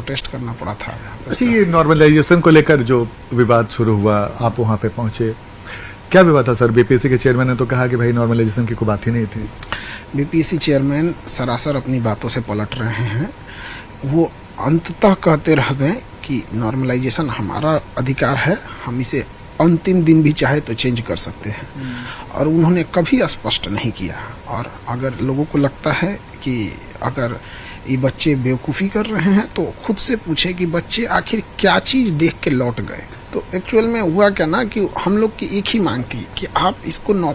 Protest करना पड़ा था। अच्छा, ये नॉर्मलाइजेशन को लेकर जो विवाद शुरू हुआ, आप वहां पे पहुंचे, क्या विवाद था सर? बीपीएससी के चेयरमैन ने तो कहा कि भाई नॉर्मलाइजेशन की कोई बात ही नहीं थी। बीपीएससी चेयरमैन सरासर अपनी बातों से पलट रहे हैं। वो अंततः कहते रह गए कि नॉर्मलाइजेशन हमारा अधिकार है, हम इसे अंतिम दिन भी चाहे तो चेंज कर सकते हैं, और उन्होंने कभी स्पष्ट नहीं किया। और अगर लोगों को लगता है कि अगर ये बच्चे बेवकूफ़ी कर रहे हैं तो खुद से पूछे कि बच्चे आखिर क्या चीज़ देख के लौट गए। तो एक्चुअल में हुआ क्या ना कि हम लोग की एक ही मांग थी कि आप इसको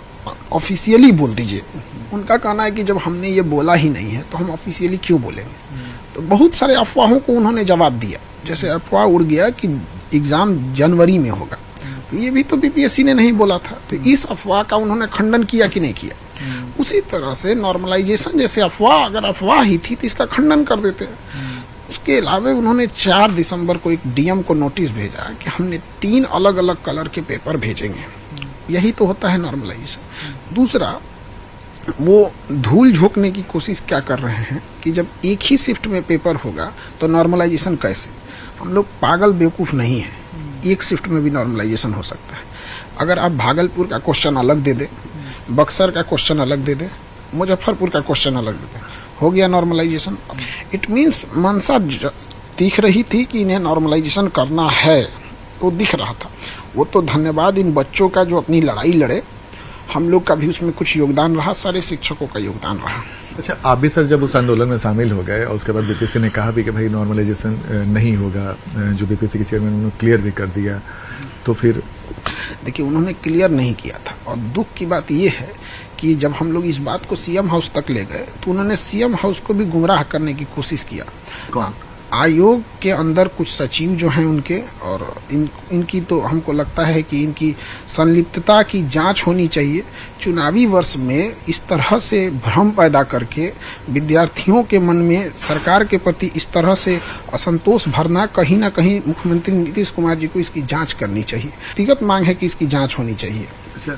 ऑफिशियली बोल दीजिए। उनका कहना है कि जब हमने ये बोला ही नहीं है तो हम ऑफिशियली क्यों बोलेंगे। तो बहुत सारे अफवाहों को उन्होंने जवाब दिया। जैसे अफवाह उड़ गया कि एग्ज़ाम जनवरी में होगा, तो ये भी तो बीपीएससी ने नहीं बोला था। तो इस अफवाह का उन्होंने खंडन किया कि नहीं किया। उसी तरह से नॉर्मलाइजेशन जैसे अफवाह, अगर अफवाह ही थी तो इसका खंडन कर देते। उसके अलावा उन्होंने 4 दिसंबर को एक डीएम को नोटिस भेजा कि हमने 3 अलग अलग कलर के पेपर भेजेंगे। यही तो होता है नॉर्मलाइजेशन। दूसरा, वो धूल झोंकने की कोशिश क्या कर रहे हैं कि जब एक ही शिफ्ट में पेपर होगा तो नॉर्मलाइजेशन कैसे। हम लोग पागल बेवकूफ़ नहीं है, एक शिफ्ट में भी नॉर्मलाइजेशन हो सकता है। अगर आप भागलपुर का क्वेश्चन अलग दे दे, बक्सर का क्वेश्चन अलग दे दे, मुजफ्फरपुर का क्वेश्चन अलग दे दे, हो गया नॉर्मलाइजेशन। इट मीन्स मंशा दिख रही थी कि इन्हें नॉर्मलाइजेशन करना है, तो दिख रहा था। वो तो धन्यवाद इन बच्चों का जो अपनी लड़ाई लड़े, हम लोग का भी उसमें कुछ योगदान रहा, सारे शिक्षकों का योगदान रहा। अच्छा, आप भी सर जब उस आंदोलन में शामिल हो गए और उसके बाद बीपीएससी ने कहा भी कि भाई नॉर्मलाइजेशन नहीं होगा, जो बीपीएससी के चेयरमैन उन्होंने क्लियर भी कर दिया, तो फिर देखिए उन्होंने क्लियर नहीं किया था। और दुख की बात ये है कि जब हम लोग इस बात को सीएम हाउस तक ले गए तो उन्होंने सीएम हाउस को भी गुमराह करने की कोशिश किया। कौन? आयोग के अंदर कुछ सचिव जो हैं उनके, और इनकी तो हमको लगता है कि इनकी संलिप्तता की जांच होनी चाहिए। चुनावी वर्ष में इस तरह से भ्रम पैदा करके विद्यार्थियों के मन में सरकार के प्रति इस तरह से असंतोष भरना, कहीं ना कहीं मुख्यमंत्री नीतीश कुमार जी को इसकी जांच करनी चाहिए। व्यक्तिगत मांग है कि इसकी जांच होनी चाहिए। अच्छा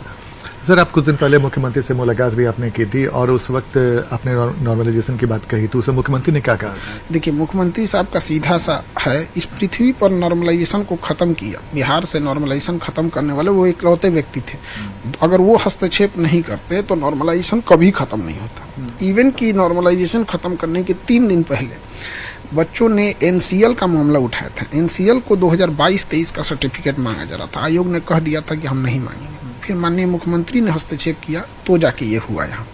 सर, आप कुछ दिन पहले मुख्यमंत्री से मुलाकात भी आपने की थी और उस वक्त आपने नॉर्मलाइजेशन की बात कही, तो उसे मुख्यमंत्री ने क्या कहा? देखिए, मुख्यमंत्री साहब का सीधा सा है, इस पृथ्वी पर नॉर्मलाइजेशन को खत्म किया, बिहार से नॉर्मलाइजेशन खत्म करने वाले वो इकलौते व्यक्ति थे। अगर वो हस्तक्षेप नहीं करते तो नॉर्मलाइजेशन कभी खत्म नहीं होता। इवन की नॉर्मलाइजेशन खत्म करने के 3 दिन पहले बच्चों ने एनसीएल का मामला उठाया था। एनसीएल को 2022-23 का सर्टिफिकेट मांगा जा रहा था। आयोग ने कह दिया था कि हम नहीं मांगेंगे। फिर माननीय मुख्यमंत्री ने हस्तक्षेप किया तो जाके ये हुआ यहाँ।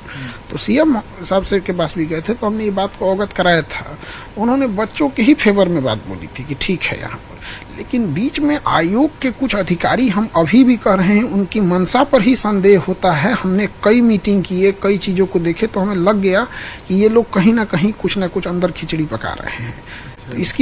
तो सीएम साहब से के पास भी गए थे तो हमने ये बात को अवगत कराया था। उन्होंने बच्चों के ही फेवर में बात बोली थी कि ठीक है यहाँ पर। लेकिन बीच में आयोग के कुछ अधिकारी, हम अभी भी कह रहे हैं, उनकी मंशा पर ही संदेह होता है। हमने कई मीटिंग किए, कई चीज़ों को देखे तो हमें लग गया कि ये लोग कहीं ना कहीं कुछ ना कुछ अंदर खिचड़ी पका रहे हैं। तो इसकी